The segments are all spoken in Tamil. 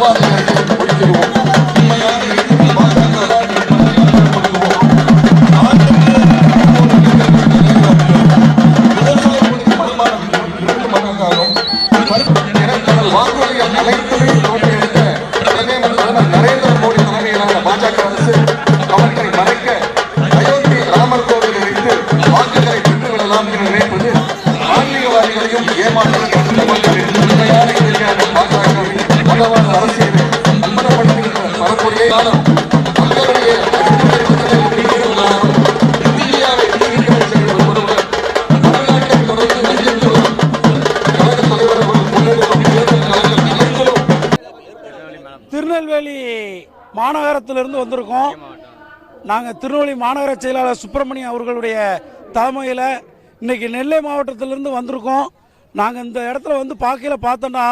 மதவாதிகளை ஒழித்திடுவோம். உண்மையான நரேந்திர மோடி தலைமையிலான பாஜக அரசு அவற்றை மறைக்க அயோத்தி ராமர் கோவில் வைத்து வாக்குகளை பெற்றுவிடலாம் என்று நினைப்பது ஆன்மீகவாதிகளையும் ஏமாற்றுவதற்கு உண்மையான எதிரியான பாஜகவின் மதவாத அரசியலை அம்பலப்படுத்துகின்ற பரப்புரையை மக்களுடைய இந்தியாவை செய்வது ஒருவர் தமிழ்நாட்டை தொடர்ந்து நெஞ்செழும் கழக தலைவர்கள் முன்னெடுக்கும் தேர்தல் கழகம் அனைத்திலும் திருநெல்வேலி மாநகரத்திலிருந்து வந்திருக்கோம். நாங்கள் திருநெல்வேலி மாநகர செயலாளர் சுப்பிரமணியம் அவர்களுடைய தலைமையில் இன்னைக்கு நெல்லை மாவட்டத்திலிருந்து வந்திருக்கோம். நாங்கள் இந்த இடத்துல வந்து பார்த்தோன்னா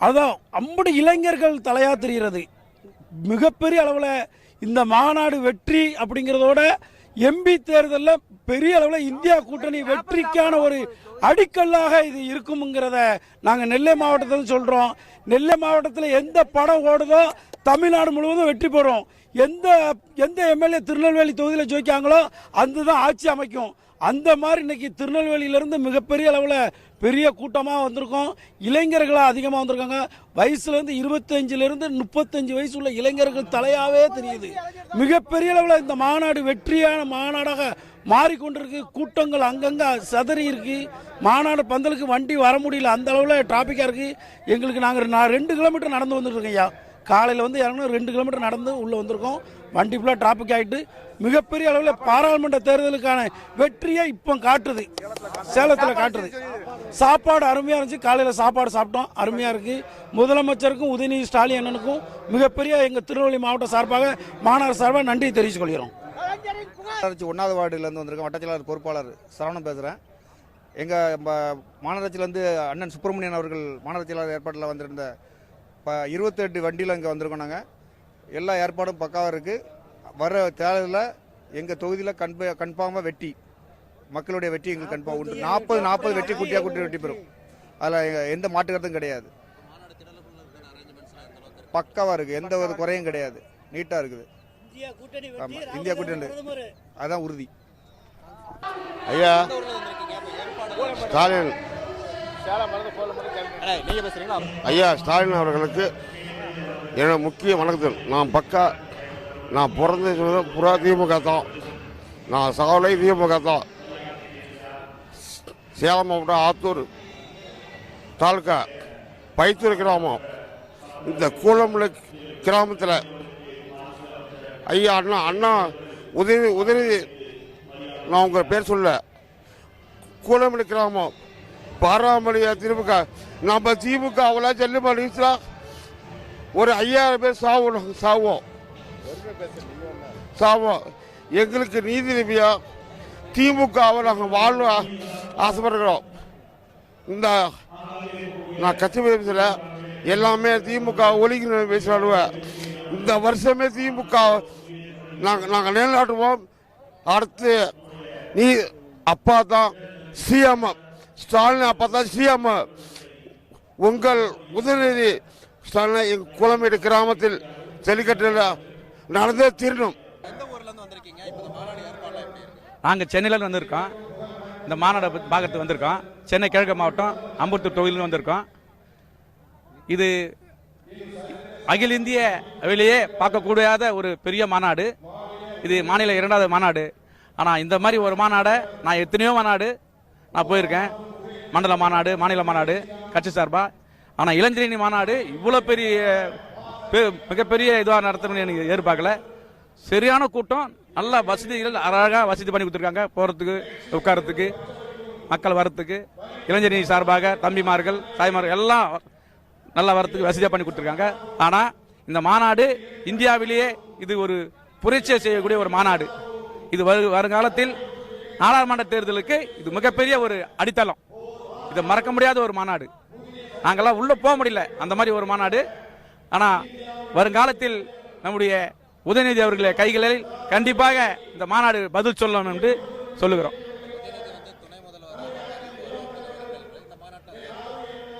அதான் அம்படி இளைஞர்கள் தலையாக தெரிகிறது. மிகப்பெரிய அளவில் இந்த மாநாடு வெற்றி அப்படிங்கிறதோட எம்பி தேர்தலில் பெரிய அளவில் இந்தியா கூட்டணி வெற்றிக்கான ஒரு அடிக்கல்லாக இது இருக்குங்கிறத நாங்கள் நெல்லை மாவட்டத்தில் சொல்கிறோம். நெல்லை மாவட்டத்தில் எந்த படம் ஓடுதோ தமிழ்நாடு முழுவதும் வெற்றி பெறும். எந்த எம்எல்ஏ திருநெல்வேலி தொகுதியில் ஜெயிக்காங்களோ அந்த தான் ஆட்சி அமைக்கும். அந்த மாதிரி இன்னைக்கு திருநெல்வேலியிலேருந்து மிகப்பெரிய அளவில் பெரிய கூட்டமாக வந்திருக்கோம். இளைஞர்களாக அதிகமாக வந்திருக்காங்க. வயசுலேருந்து 25லேருந்து 35 வயசு உள்ள இளைஞர்கள் தலையாகவே தெரியுது. மிகப்பெரிய அளவில் இந்த மாநாடு வெற்றியான மாநாடாக மாறிக்கொண்டிருக்கு. கூட்டங்கள் அங்கங்கே சதறி இருக்கு. மாநாடு பந்தலுக்கு வண்டி வர முடியல, அந்த அளவில் டிராஃபிக்காக இருக்குது. எங்களுக்கு நாங்கள் 2 கிலோமீட்டர் நடந்து வந்துருக்கோம் ஐயா. காலையில் வந்து இறங்கணும், 2 கிலோமீட்டர் நடந்து உள்ளே வந்திருக்கோம். வண்டி ஃபுல்லாக டிராஃபிக் ஆகிட்டு மிகப்பெரிய அளவில் பாராளுமன்ற தேர்தலுக்கான வெற்றியை இப்போ காட்டுது, சேலத்தில் காட்டுது. சாப்பாடு அருமையாக இருந்துச்சு. காலையில் சாப்பாடு சாப்பிட்டோம், அருமையாக இருக்குது. முதலமைச்சருக்கும் உதயநிதி ஸ்டாலின் அண்ணனுக்கும் மிகப்பெரிய எங்கள் திருநெல்வேலி மாவட்ட சார்பாக மாநகர சார்பாக நன்றி தெரிவித்துக் கொள்கிறோம். 1வது வார்டுலேருந்து வந்திருக்கேன். வட்டச்செயலாளர் பொறுப்பாளர் சரவணன் பேசுகிறேன். எங்கள் மாநகராட்சியிலேருந்து அண்ணன் சுப்பிரமணியன் அவர்கள் மாநகர செயலாளர் ஏற்பாட்டில் வந்திருந்த 28 வண்டியில் இங்கே வந்திருக்கோம். நாங்கள் எல்லா ஏற்பாடும் பக்காவாக இருக்குது. வர தேர்தலில் எங்கள் தொகுதியில் கன்ஃபார்மாக வெற்றி, மக்களுடைய வெற்றி எங்களுக்கு கன்ஃபார்ம் உண்டு. 40 வெற்றி குட்டியாக குட்டி வெற்றி பெறும். அதில் எந்த மாற்றுக்கிறதும் கிடையாது. பக்காவாக இருக்குது, எந்த ஒரு குறையும் கிடையாது, நீட்டாக இருக்குது. ஆமாம், இந்தியா கூட்டணி அதுதான் உறுதி. ஐயா ஸ்டாலின் ஐயா ஸ்டாலின் அவர்களுக்கு என்னோட முக்கிய வணக்கத்தில். நான் பிறந்த புறா திமுக தான், நான் சாவலை திமுக தான். சேலம் மாவட்டம் ஆத்தூர் தாலுக்கா பைத்தூர் கிராமம். இந்த கூலம்புல கிராமத்தில் ஐயா அண்ணா உதயநிதி, நான் உங்கள் பேர் சொல்ல, கூலம்புல கிராமம் பாராமணியா திமுக. நம்ம திமுக அவ்வளோ செல்லுமா ஒரு 5000 பேர் சாவோம். எங்களுக்கு நீதி நிமியா திமுகவை நாங்கள் வாழ ஆசைப்படுகிறோம். இந்த நான் கட்சி பேசல, எல்லாமே திமுக ஒழிக்கிற பேசுவாடுவேன். இந்த வருஷமே திமுக நாங்கள் நிலைநாட்டுவோம். அடுத்து நீ அப்பா தான் சிஎம், ஸ்டாலின் அப்பா தான் சிஎம். உங்கள் உதயநிதி ஸ்டாலின் எங்கள் குளமேடு கிராமத்தில் ஜல்லிக்கட்டில் நடந்தே தீரணும். நாங்கள் சென்னையிலேருந்து வந்திருக்கோம். இந்த மாநாடை பார்க்கறதுக்கு வந்திருக்கோம். சென்னை கிழக்கு மாவட்டம் அம்பத்தூர் தொகுதியிலிருந்து வந்திருக்கோம். இது அகில இந்திய வெளியே பார்க்கக்கூடாத ஒரு பெரிய மாநாடு. இது மாநில 2வது மாநாடு. ஆனால் இந்த மாதிரி ஒரு மாநாடை நான் எத்தனையோ மாநாடு நான் போயிருக்கேன். மண்டல மாநாடு, மாநில மாநாடு கட்சி சார்பாக. ஆனால் இளைஞரணி மாநாடு இவ்வளோ மிகப்பெரிய இதுவாக நடத்தணும்னு எனக்கு எதிர்பார்க்கல. சரியான கூட்டம், நல்ல வசதிகள் அழகாக வசதி பண்ணி கொடுத்துருக்காங்க. போகிறதுக்கு உட்காரத்துக்கு, மக்கள் வரத்துக்கு, இளைஞரணி சார்பாக தம்பிமார்கள் தாய்மார்கள் எல்லாம் நல்லா வரத்துக்கு வசதியாக பண்ணி கொடுத்துருக்காங்க. ஆனால் இந்த மாநாடு இந்தியாவிலேயே இது ஒரு புரட்சியை செய்யக்கூடிய ஒரு மாநாடு. இது வருங்காலத்தில் நாடாளுமன்ற தேர்தலுக்கு இது மிகப்பெரிய ஒரு அடித்தளம். இதை மறக்க முடியாத ஒரு மாநாடு. நாங்கள்லாம் உள்ளே போக முடியல, அந்த மாதிரி ஒரு மாநாடு. ஆனால் வருங்காலத்தில் நம்முடைய உதயநிதி அவர்களுடைய கைகளில் கண்டிப்பாக இந்த மாநாடு பதில் சொல்லணும் என்று சொல்லுகிறோம்.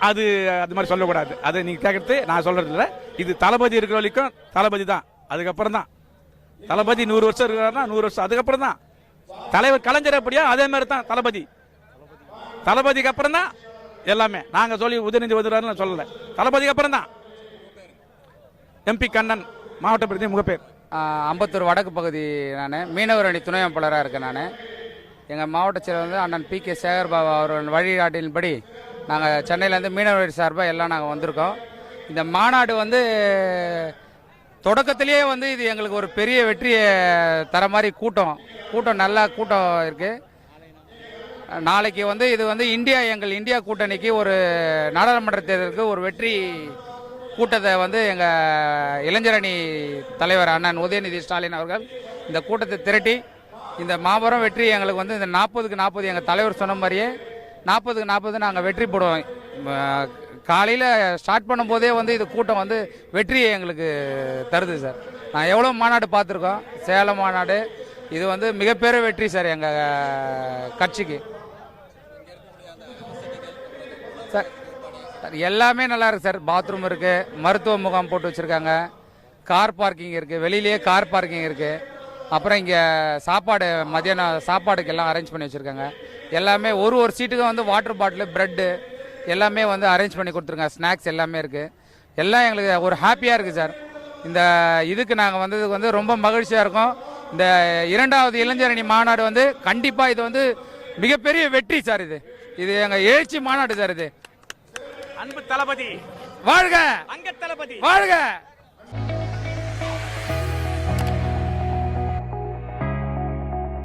அது அது மாதிரி சொல்லக்கூடாது. அது நீங்க கேட்கறது நான் சொல்றது இல்லை. இது தளபதி இருக்கிற வரைக்கும் தளபதி தான். அதுக்கப்புறம் தான் தளபதி 100 வருஷம் இருக்கிறாருன்னா 100 வருஷம் அதுக்கப்புறம் தான் தலைவர் கலைஞர் எப்படியோ அதே மாதிரி தான் தளபதி. தளபதிக்கு அப்புறம் தான் எல்லாமே. நாங்க சொல்லி உதயநிதி உதவுறாருன்னு சொல்லல. தளபதிக்கு அப்புறம் தான். MP கண்ணன், மாவட்ட பிரதிநிதி, முகப்பேர். அம்பத்தூர் வடக்கு பகுதி. நான் மீனவர் அணி துணை அமைப்பாளராக இருக்கேன். நான் எங்கள் மாவட்ட செயலர் வந்து அண்ணன் PK சேகர் பாபா அவர்கள் வழிகாட்டின்படி நாங்கள் சென்னையிலேருந்து மீனவர் சார்பாக எல்லாம் நாங்கள் வந்திருக்கோம். இந்த மாநாடு வந்து தொடக்கத்திலேயே வந்து இது எங்களுக்கு ஒரு பெரிய வெற்றியை தர மாதிரி கூட்டம் நல்லா கூட்டம் இருக்குது. நாளைக்கு வந்து இது வந்து எங்கள் இந்தியா கூட்டணிக்கு ஒரு நாடாளுமன்ற தேர்தலுக்கு ஒரு வெற்றி கூட்டத்தை வந்து எங்கள் இளைஞரணி தலைவர் அண்ணன் உதயநிதி ஸ்டாலின் அவர்கள் இந்த கூட்டத்தை திரட்டி இந்த மாபெரும் வெற்றி எங்களுக்கு வந்து இந்த 40க்கு 40 எங்கள் தலைவர் சொன்ன மாதிரியே 40க்கு 40 நாங்கள் வெற்றி போடுவோம். காலையில் ஸ்டார்ட் பண்ணும்போதே வந்து இது கூட்டம் வந்து வெற்றியை எங்களுக்கு தருது சார். நான் எவ்வளோ மாநாடு பார்த்துருக்கோம். சேலம் மாநாடு இது வந்து மிகப்பெரிய வெற்றி சார் எங்கள் கட்சிக்கு. சார் எல்லாமே நல்லா இருக்கு சார். பாத்ரூம் இருக்கு, மருத்துவ முகாம் போட்டு வச்சிருக்காங்க, கார் பார்க்கிங் இருக்கு, வெளியிலேயே கார் பார்க்கிங் இருக்கு. அப்புறம் இங்கே சாப்பாடு மதியானம் சாப்பாடுக்கு எல்லாம் அரேஞ்ச் பண்ணி வச்சிருக்காங்க. எல்லாமே ஒரு சீட்டுக்கு வந்து வாட்டர் பாட்டில், பிரெட்டு எல்லாமே வந்து அரேஞ்ச் பண்ணி கொடுத்துருக்காங்க. ஸ்நாக்ஸ் எல்லாமே இருக்கு. எல்லாம் எங்களுக்கு ஒரு ஹாப்பியாக இருக்குது சார். இந்த இதுக்கு நாங்கள் வந்ததுக்கு வந்து ரொம்ப மகிழ்ச்சியாக இருக்கும். இந்த 2வது இளைஞரணி மாநாடு வந்து கண்டிப்பாக இது வந்து மிகப்பெரிய வெற்றி சார். இது எங்கள் எழுச்சி மாநாடு சார். இது அன்பு தளபதி வாழ்க, அங்க தளபதி வாழ்க.